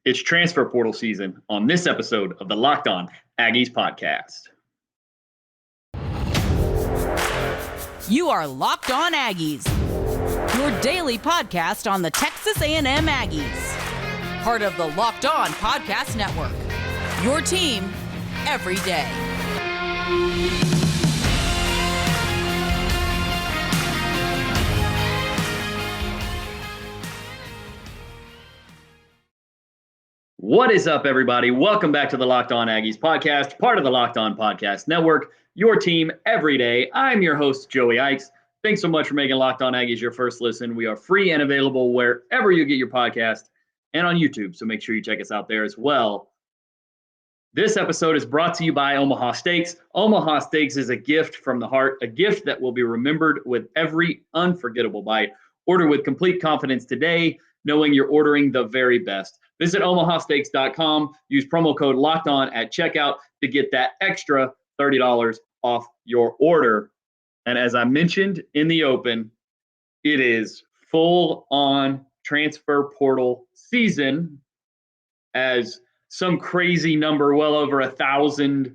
It's transfer portal season on this episode of the Locked On Aggies podcast. You are Locked On Aggies, your daily podcast on the Texas A&M Aggies. Part of the Locked On Podcast Network, your team every day. What is up, everybody? Welcome back to the Locked On Aggies podcast, part of the Locked On Podcast Network, your team every day. I'm your host, Joey Ikes. Thanks so much for making Locked On Aggies your first listen. We are free and available wherever you get your podcast and on YouTube, so make sure you check us out there as well. This episode is brought to you by Omaha Steaks. Omaha Steaks is a gift from the heart, a gift that will be remembered with every unforgettable bite. Order with complete confidence today, knowing you're ordering the very best. Visit omahasteaks.com. Use promo code LOCKEDON at checkout to get that extra $30 off your order. And as I mentioned in the open, it is full-on transfer portal season as some crazy number, well over 1,000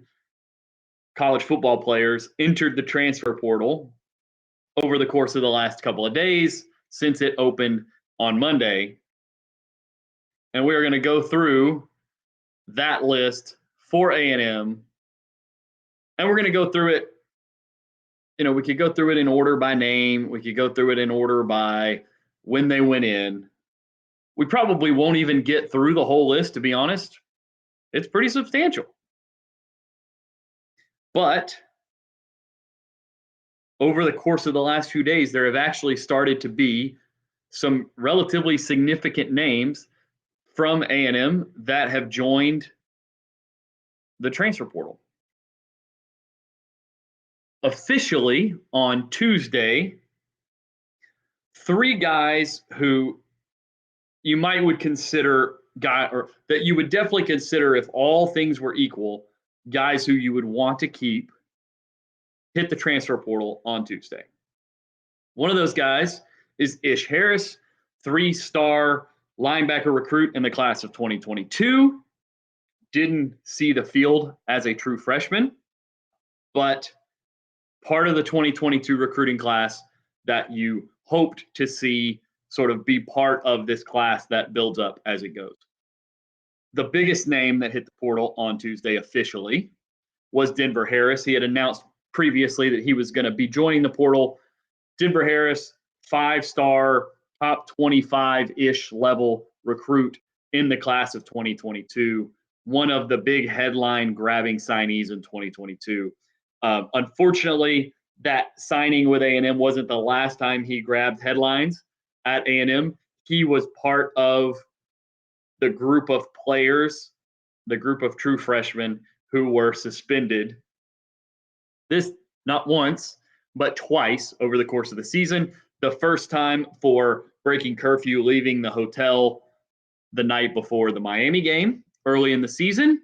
college football players entered the transfer portal over the course of the last couple of days since it opened on Monday. And we are going to go through that list for A&M. And we're going to go through it. We could go through it in order by name. We could go through it in order by when they went in. We probably won't even get through the whole list, to be honest. It's pretty substantial. But over the course of the last few days, there have actually started to be some relatively significant names from A&M that have joined the transfer portal. Officially on Tuesday, 3 guys who you would consider that you would definitely consider, if all things were equal, guys who you would want to keep, hit the transfer portal on Tuesday. One of those guys is Ish Harris, 3-star linebacker recruit in the class of 2022. Didn't see the field as a true freshman, but part of the 2022 recruiting class that you hoped to see sort of be part of this class that builds up as it goes. The biggest name that hit the portal on Tuesday officially was Denver Harris. He had announced previously that he was going to be joining the portal. Denver Harris, 5-star, top 25-ish level recruit in the class of 2022. One of the big headline-grabbing signees in 2022. Unfortunately, that signing with A&M wasn't the last time he grabbed headlines at A&M. He was part of the group of players, the group of true freshmen who were suspended. This not once, but twice over the course of the season. The first time for breaking curfew, leaving the hotel the night before the Miami game early in the season.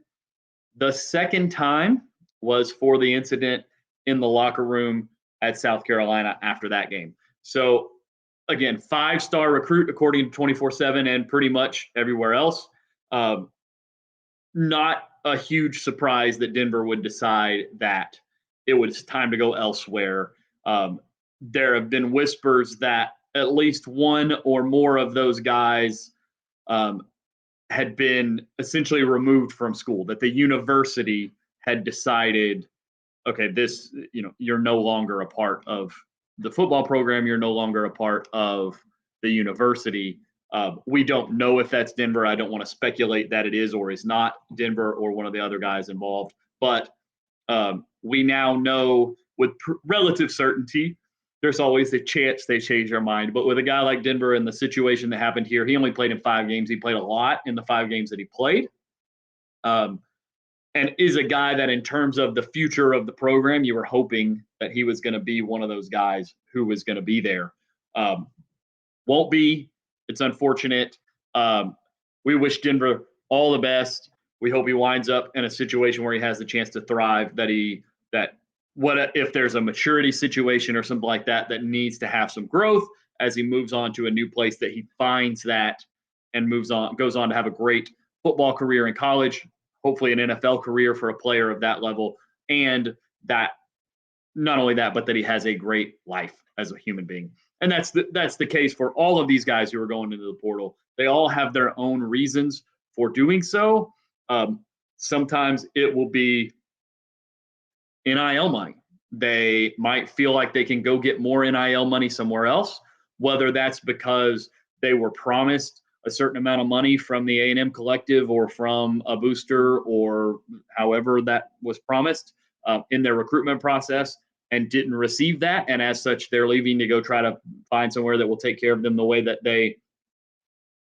The second time was for the incident in the locker room at South Carolina after that game. So, again, 5-star recruit according to 24/7 and pretty much everywhere else. Not a huge surprise that Denver would decide that it was time to go elsewhere. There have been whispers that at least one or more of those guys had been essentially removed from school, that the university had decided, okay, this, you're no longer a part of the football program. You're no longer a part of the university. We don't know if that's Denver. I don't want to speculate that it is or is not Denver or one of the other guys involved. But we now know with relative certainty, there's always a chance they change their mind. But with a guy like Denver and the situation that happened here, he only played in 5 games. He played a lot in the 5 games that he played. And is a guy that in terms of the future of the program, you were hoping that he was going to be one of those guys who was going to be there. Won't be. It's unfortunate. We wish Denver all the best. We hope he winds up in a situation where he has the chance to thrive, what if there's a maturity situation or something like that that needs to have some growth as he moves on to a new place, that he finds that and goes on to have a great football career in college, hopefully an NFL career for a player of that level, and that not only that, but that he has a great life as a human being. And that's the case for all of these guys who are going into the portal. They all have their own reasons for doing so. Sometimes it will be NIL money. They might feel like they can go get more NIL money somewhere else, whether that's because they were promised a certain amount of money from the A&M collective or from a booster or however that was promised in their recruitment process and didn't receive that. And as such, they're leaving to go try to find somewhere that will take care of them the way that they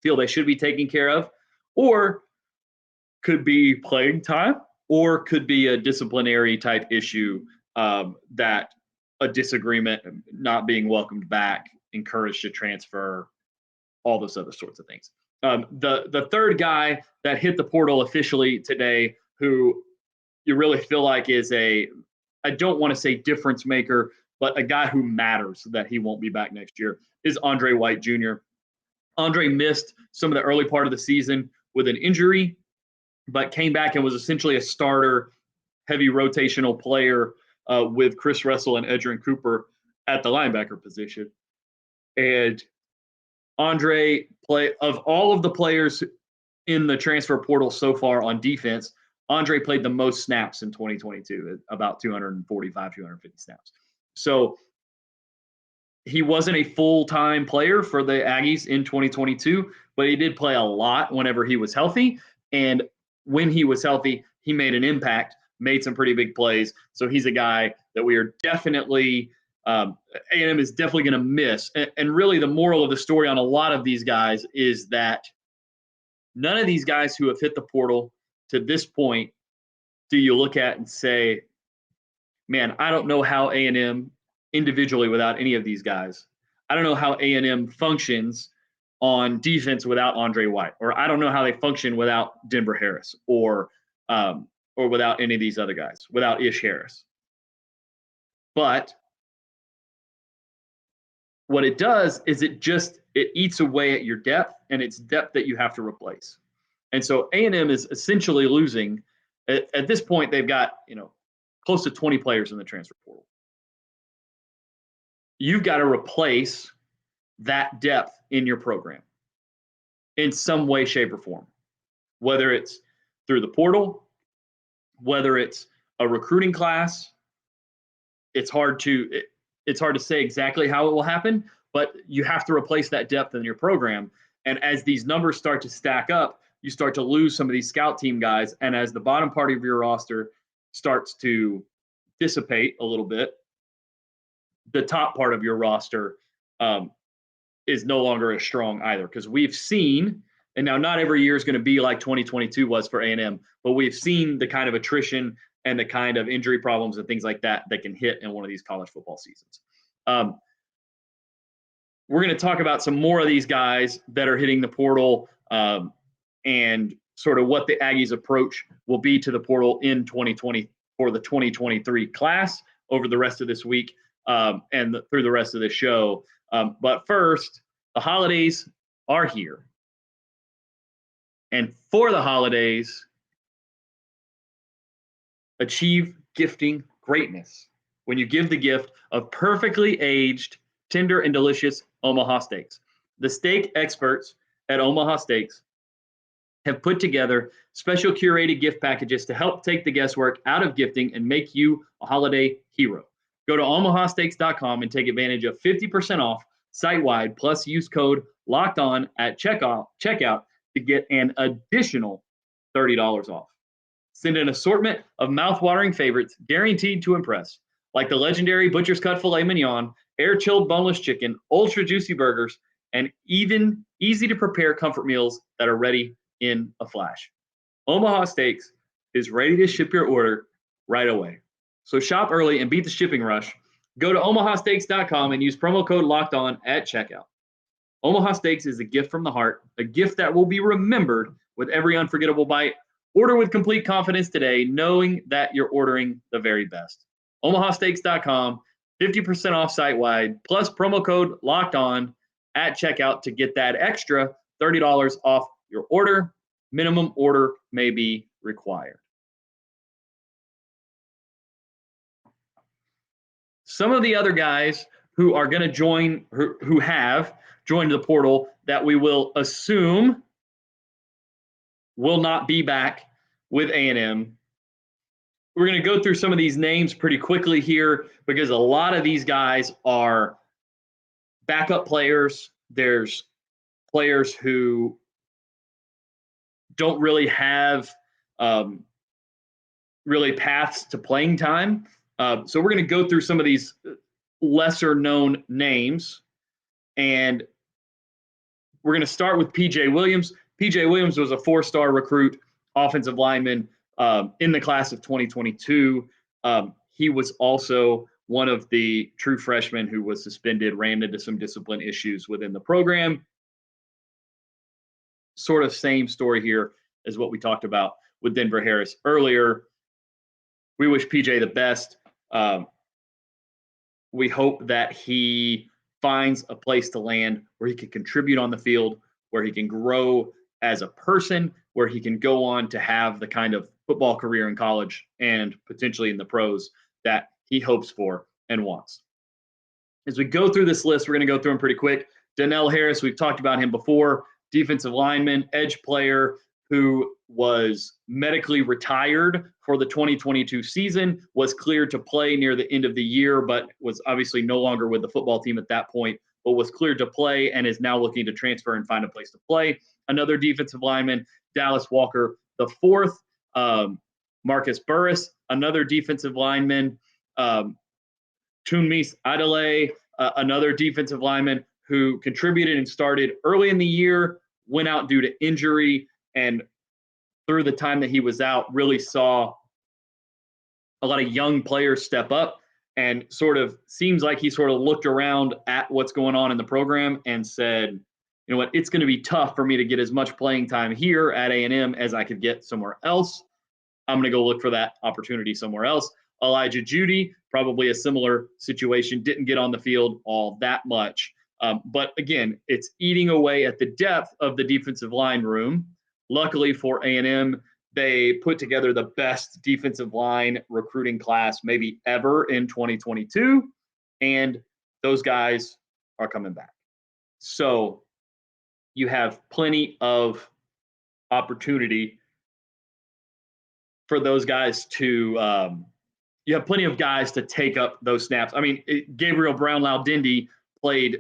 feel they should be taken care of, or could be playing time, or could be a disciplinary type issue that a disagreement, not being welcomed back, encouraged to transfer, all those other sorts of things. The third guy that hit the portal officially today, who you really feel like is I don't want to say difference maker, but a guy who matters that he won't be back next year, is Andre White Jr. Andre missed some of the early part of the season with an injury, but came back and was essentially a starter, heavy rotational player with Chris Russell and Edgerrin Cooper at the linebacker position. And Andre, of all of the players in the transfer portal so far on defense, Andre played the most snaps in 2022, about 245, 250 snaps. So he wasn't a full-time player for the Aggies in 2022, but he did play a lot whenever he was healthy. And when he was healthy, he made an impact, made some pretty big plays. So he's a guy that we are definitely A&M is definitely going to miss. And really the moral of the story on a lot of these guys is that none of these guys who have hit the portal to this point do you look at and say, man, I don't know how A&M individually without any of these guys. I don't know how A&M functions on defense without Andre White, or I don't know how they function without Denver Harris or without any of these other guys, without Ish Harris. But what it does is it eats away at your depth, and it's depth that you have to replace. And so A&M is essentially losing. At this point, they've got close to 20 players in the transfer portal. You've got to replace that depth in your program in some way, shape, or form, whether it's through the portal, whether it's a recruiting class. It's hard to say exactly how it will happen, but you have to replace that depth in your program. And as these numbers start to stack up, you start to lose some of these scout team guys. And as the bottom part of your roster starts to dissipate a little bit, the top part of your roster is no longer as strong either. Because we've seen, and now not every year is going to be like 2022 was for A&M, but we've seen the kind of attrition and the kind of injury problems and things like that can hit in one of these college football seasons. We're going to talk about some more of these guys that are hitting the portal and sort of what the Aggies' approach will be to the portal in 2020 for the 2023 class over the rest of this week and through the rest of the show. But first, the holidays are here. And for the holidays, achieve gifting greatness when you give the gift of perfectly aged, tender, and delicious Omaha steaks. The steak experts at Omaha Steaks have put together special curated gift packages to help take the guesswork out of gifting and make you a holiday hero. Go to omahasteaks.com and take advantage of 50% off site-wide, plus use code LOCKEDON at checkout to get an additional $30 off. Send an assortment of mouth-watering favorites guaranteed to impress, like the legendary Butcher's Cut Filet Mignon, air-chilled boneless chicken, ultra-juicy burgers, and even easy-to-prepare comfort meals that are ready in a flash. Omaha Steaks is ready to ship your order right away. So shop early and beat the shipping rush. Go to omahasteaks.com and use promo code LOCKEDON at checkout. Omaha Steaks is a gift from the heart, a gift that will be remembered with every unforgettable bite. Order with complete confidence today, knowing that you're ordering the very best. omahasteaks.com, 50% off site-wide, plus promo code LOCKEDON at checkout to get that extra $30 off your order. minimum order may be required. Some of the other guys who are going to join, who have joined the portal that we will assume will not be back with A&M. We're going to go through some of these names pretty quickly here because a lot of these guys are backup players. There's players who don't really have really paths to playing time. So we're going to go through some of these lesser known names, and we're going to start with PJ Williams. PJ Williams was a 4-star recruit, offensive lineman in the class of 2022. He was also one of the true freshmen who was suspended, ran into some discipline issues within the program. Sort of same story here as what we talked about with Denver Harris earlier. We wish PJ the best. We hope that he finds a place to land where he can contribute on the field, where he can grow as a person, where he can go on to have the kind of football career in college and potentially in the pros that he hopes for and wants. As we go through this list, we're going to go through them pretty quick. Donnell Harris, we've talked about him before, defensive lineman, edge player who was medically retired for the 2022 season, was cleared to play near the end of the year, but was obviously no longer with the football team at that point, but was cleared to play and is now looking to transfer and find a place to play. Another defensive lineman, Dallas Walker the fourth. Marcus Burris, another defensive lineman. Tunmis Adelaide, another defensive lineman who contributed and started early in the year, went out due to injury, and through the time that he was out, really saw a lot of young players step up, and sort of seems like he sort of looked around at what's going on in the program and said, you know what, it's going to be tough for me to get as much playing time here at A&M as I could get somewhere else. I'm going to go look for that opportunity somewhere else. Elijah Judy, probably a similar situation, didn't get on the field all that much. But again, it's eating away at the depth of the defensive line room. Luckily for A&M, they put together the best defensive line recruiting class maybe ever in 2022, and those guys are coming back. So you have plenty of opportunity for those guys to you have plenty of guys to take up those snaps. I mean, Gabriel Brown-Laudindi played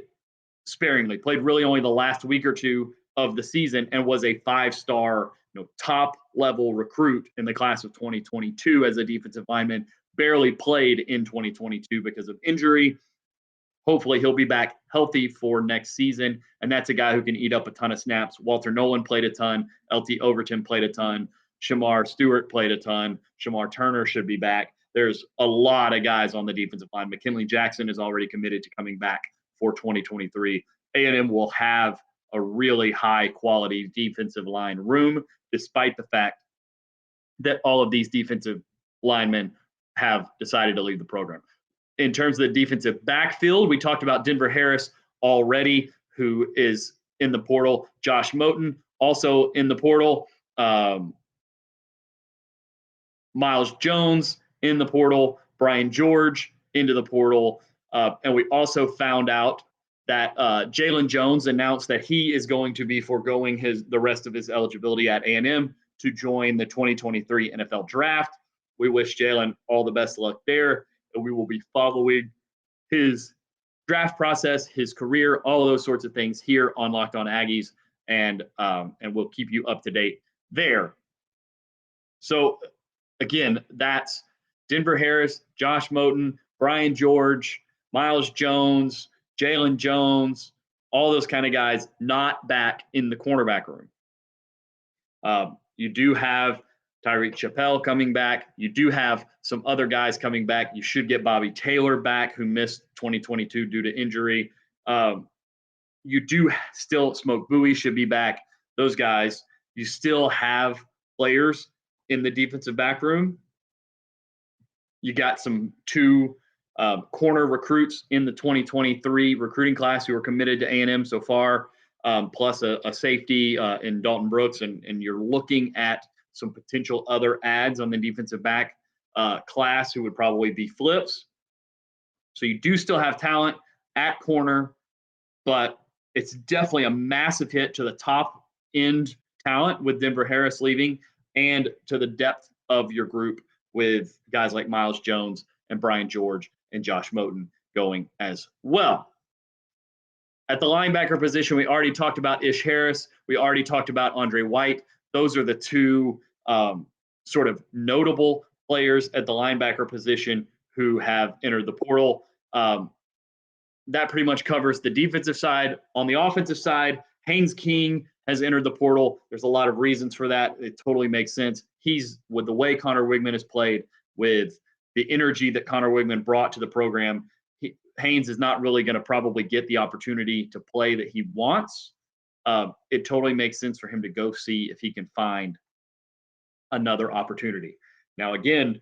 sparingly, played really only the last week or two of the season, and was a 5-star, top-level recruit in the class of 2022 as a defensive lineman. Barely played in 2022 because of injury. Hopefully he'll be back healthy for next season, and that's a guy who can eat up a ton of snaps. Walter Nolan played a ton. LT Overton played a ton. Shamar Stewart played a ton. Shamar Turner should be back. There's a lot of guys on the defensive line. McKinley Jackson is already committed to coming back for 2023. A&M will have a really high-quality defensive line room, despite the fact that all of these defensive linemen have decided to leave the program. In terms of the defensive backfield, we talked about Denver Harris already, who is in the portal. Josh Moten, also in the portal. Miles Jones in the portal. Brian George into the portal. And we also found out that Jalen Jones announced that he is going to be foregoing the rest of his eligibility at A&M to join the 2023 NFL Draft. We wish Jalen all the best luck there, and we will be following his draft process, his career, all of those sorts of things here on Locked On Aggies, and we'll keep you up to date there. So, again, that's Denver Harris, Josh Moten, Brian George, Miles Jones, Jalen Jones, all those kind of guys not back in the cornerback room. You do have Tyreek Chappelle coming back. You do have some other guys coming back. You should get Bobby Taylor back, who missed 2022 due to injury. You do still, Smoke Bowie should be back. Those guys. You still have players in the defensive back room. You got two corner recruits in the 2023 recruiting class who are committed to A&M so far. plus a safety in Dalton Brooks, and you're looking at some potential other adds on the defensive back class who would probably be flips. So you do still have talent at corner, but it's definitely a massive hit to the top end talent with Denver Harris leaving and to the depth of your group with guys like Miles Jones and Brian George and Josh Moten going as well. At the linebacker position, we already talked about Ish Harris. We already talked about Andre White. Those are the two sort of notable players at the linebacker position who have entered the portal. That pretty much covers the defensive side. On the offensive side, Haynes King has entered the portal. There's a lot of reasons for that. It totally makes sense. He's, with the way Connor Wigman has played, with the energy that Connor Wigman brought to the program, Haynes is not really going to probably get the opportunity to play that he wants. It totally makes sense for him to go see if he can find another opportunity. Now, again,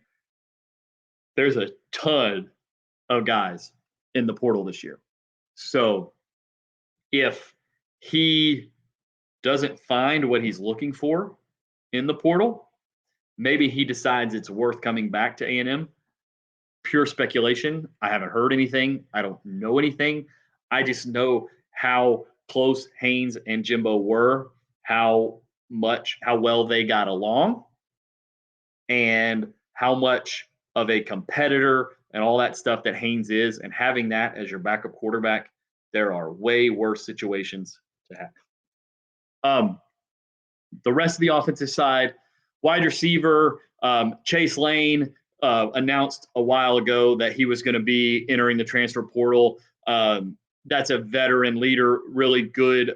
there's a ton of guys in the portal this year. So if he doesn't find what he's looking for in the portal, maybe he decides it's worth coming back to A&M. Pure speculation. I haven't heard anything. I don't know anything. I just know how close Haynes and Jimbo were, how well they got along, and how much of a competitor and all that stuff that Haynes is. And having that as your backup quarterback, there are way worse situations to have. The rest of the offensive side, wide receiver, Chase Lane announced a while ago that he was going to be entering the transfer portal. That's a veteran leader, really good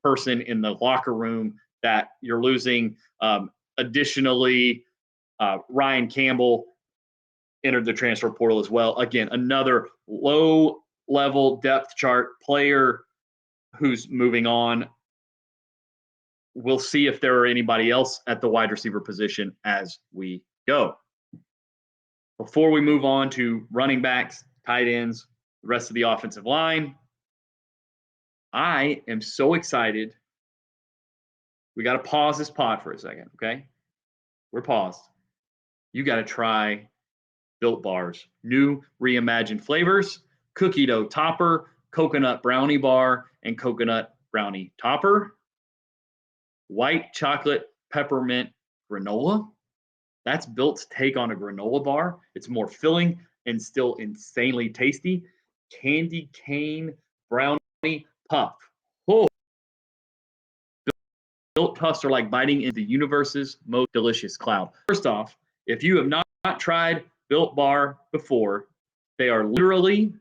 person in the locker room that you're losing. Additionally, Ryan Campbell entered the transfer portal as well. Again, another low-level depth chart player who's moving on. We'll see if there are anybody else at the wide receiver position as we go. Before we move on to running backs, tight ends, the rest of the offensive line, I am so excited. We got to pause this pod for a second, okay? We're paused. You got to try Built Bar's new reimagined flavors: cookie dough topper, coconut brownie bar, and coconut brownie topper. White chocolate peppermint granola. That's Built's take on a granola bar. It's more filling and still insanely tasty. Candy cane brownie puff. Oh. Built puffs are like biting into the universe's most delicious cloud. First off, if you have not tried Built Bar before, they are literally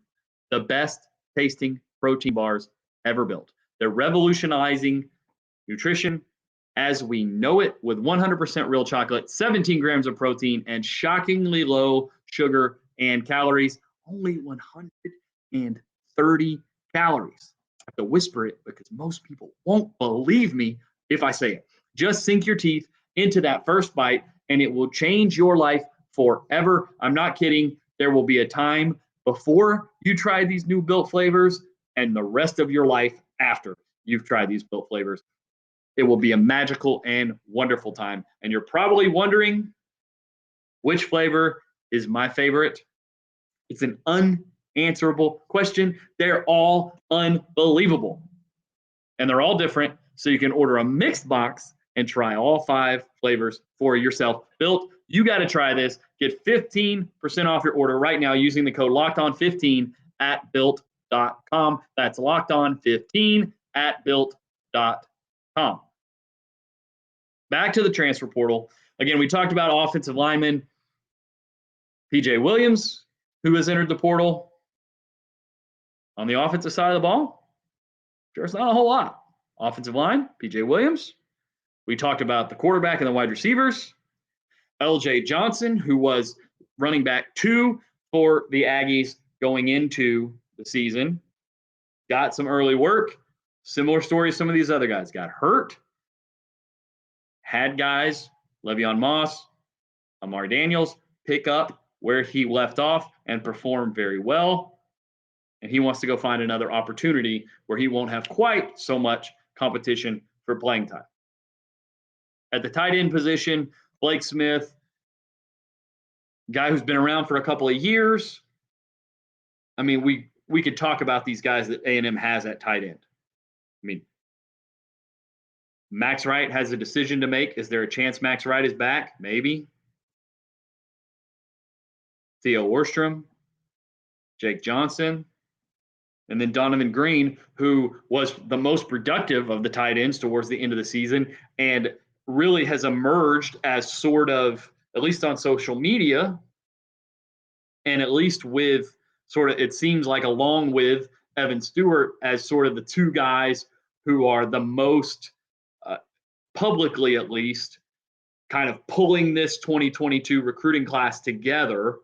the best tasting protein bars ever built. They're revolutionizing nutrition as we know it, with 100% real chocolate, 17 grams of protein, and shockingly low sugar and calories, only 130 calories. I have to whisper it because most people won't believe me if I say it. Just sink your teeth into that first bite and it will change your life forever. I'm not kidding. There will be a time before you try these new Built flavors and the rest of your life after you've tried these Built flavors. It will be a magical and wonderful time. And you're probably wondering which flavor is my favorite. It's an unanswerable question. They're all unbelievable. And they're all different. So you can order a mixed box and try all 5 flavors for yourself. Built, you got to try this. Get 15% off your order right now using the code LOCKEDON15 at built.com. That's LOCKEDON15 at built.com. Back to the transfer portal. Again, we talked about offensive linemen. PJ Williams, who has entered the portal. On the offensive side of the ball, there's not a whole lot. Offensive line, PJ Williams. We talked about the quarterback and the wide receivers. LJ Johnson, who was running back 2 for the Aggies going into the season, got some early work. Similar story as some of these other guys. Got hurt. Had guys, Le'Veon Moss, Amari Daniels, pick up where he left off and perform very well. And he wants to go find another opportunity where he won't have quite so much competition for playing time. At the tight end position, Blake Smith, guy who's been around for a couple of years. I mean, we could talk about these guys that A&M has at tight end. I mean, Max Wright has a decision to make. Is there a chance Max Wright is back? Maybe. Theo Worstrom, Jake Johnson, and then Donovan Green, who was the most productive of the tight ends towards the end of the season and really has emerged as sort of, at least on social media, and at least with sort of, it seems like along with Evan Stewart as sort of the two guys who are the most publicly, at least, kind of pulling this 2022 recruiting class together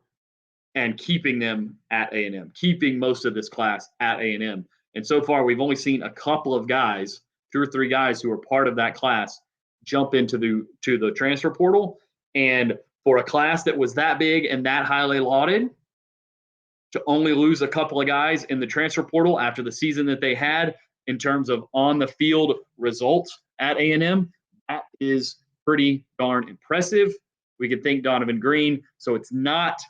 and keeping them at A&M, keeping most of this class at A&M. And so far, we've only seen a couple of guys, 2 or 3 guys who are part of that class, jump into the transfer portal. And for a class that was that big and that highly lauded, to only lose a couple of guys in the transfer portal after the season that they had in terms of on-the-field results at A&M, that is pretty darn impressive. We could thank Donovan Green. So it's not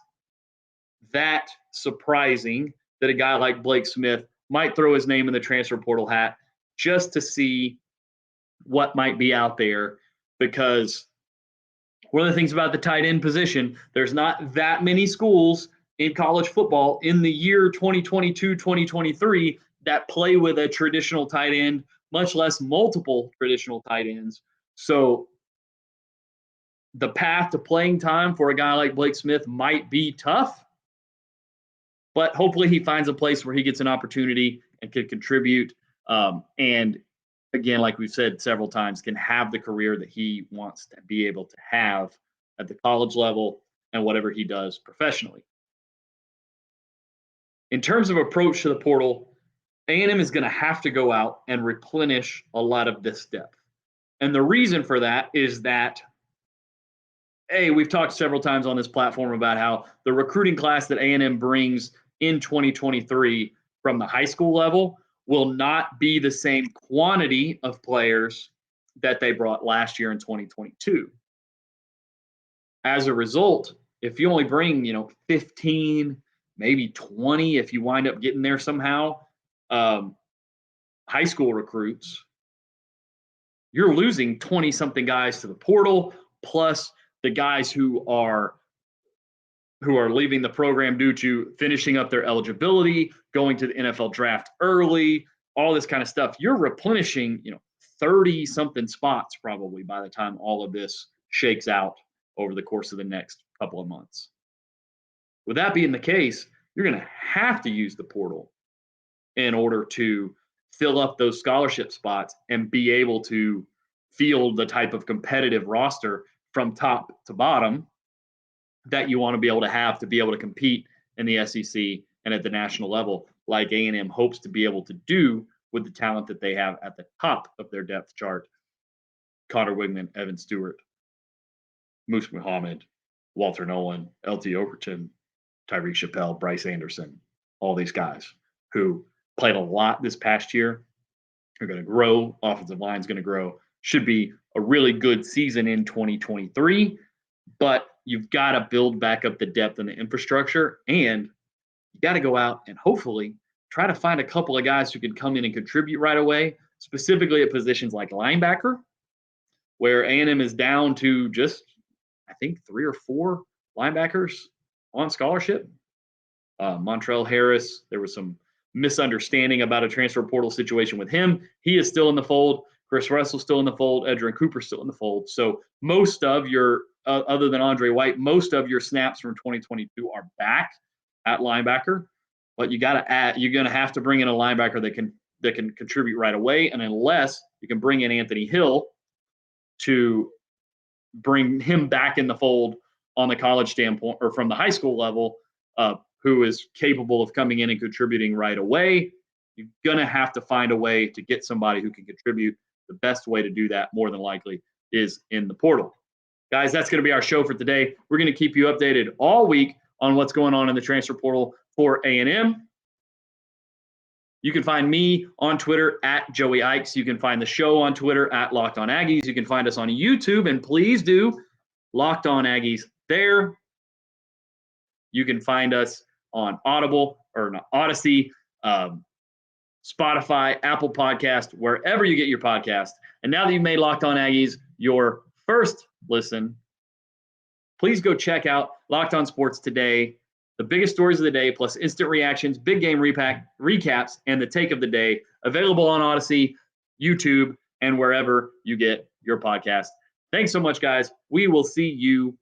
that surprising that a guy like Blake Smith might throw his name in the transfer portal hat just to see what might be out there, because one of the things about the tight end position, there's not that many schools in college football in the year 2022, 2023 that play with a traditional tight end, much less multiple traditional tight ends. So the path to playing time for a guy like Blake Smith might be tough, but hopefully he finds a place where he gets an opportunity and can contribute. And again, like we've said several times, can have the career that he wants to be able to have at the college level and whatever he does professionally. In terms of approach to the portal, A&M is going to have to go out and replenish a lot of this depth. And the reason for that is that, we've talked several times on this platform about how the recruiting class that A&M brings in 2023 from the high school level will not be the same quantity of players that they brought last year in 2022. As a result, if you only bring, 15, maybe 20, if you wind up getting there somehow, high school recruits, you're losing 20-something guys to the portal, plus the guys who are leaving the program due to finishing up their eligibility, going to the NFL draft early, all this kind of stuff. You're replenishing, 30-something spots probably by the time all of this shakes out over the course of the next couple of months. With that being the case, you're going to have to use the portal in order to fill up those scholarship spots and be able to field the type of competitive roster from top to bottom that you want to be able to compete in the SEC and at the national level, like A&M hopes to be able to do with the talent that they have at the top of their depth chart. Connor Wigman, Evan Stewart, Moose Muhammad, Walter Nolan, LT Overton, Tyreek Chappelle, Bryce Anderson, all these guys who played a lot this past year are going to grow. Offensive line is going to grow. Should be a really good season in 2023, but you've got to build back up the depth and the infrastructure, and you got to go out and hopefully try to find a couple of guys who can come in and contribute right away, specifically at positions like linebacker, where A&M is down to just, I think, 3 or 4 linebackers on scholarship. Montrell Harris, there was some misunderstanding about a transfer portal situation with him. He is still in the fold. Chris Russell's still in the fold. Edrin Cooper's still in the fold. So most of your, other than Andre White, most of your snaps from 2022 are back at linebacker. But you got to add, you're going to have to bring in a linebacker that can contribute right away. And unless you can bring in Anthony Hill to bring him back in the fold on the college standpoint or from the high school level, who is capable of coming in and contributing right away, you're going to have to find a way to get somebody who can contribute. The best way to do that, more than likely, is in the portal. Guys, that's going to be our show for today. We're going to keep you updated all week on what's going on in the transfer portal for A&M. You can find me on Twitter at Joey Ikes. You can find the show on Twitter at Locked On Aggies. You can find us on YouTube, and please do Locked On Aggies there. You can find us on Odyssey, Spotify, Apple Podcast, wherever you get your podcast. And now that you've made Locked On Aggies your first listen, please go check out Locked On Sports Today. The biggest stories of the day, plus instant reactions, big game recaps, and the take of the day, available on Odyssey, YouTube, and wherever you get your podcast. Thanks so much, guys. We will see you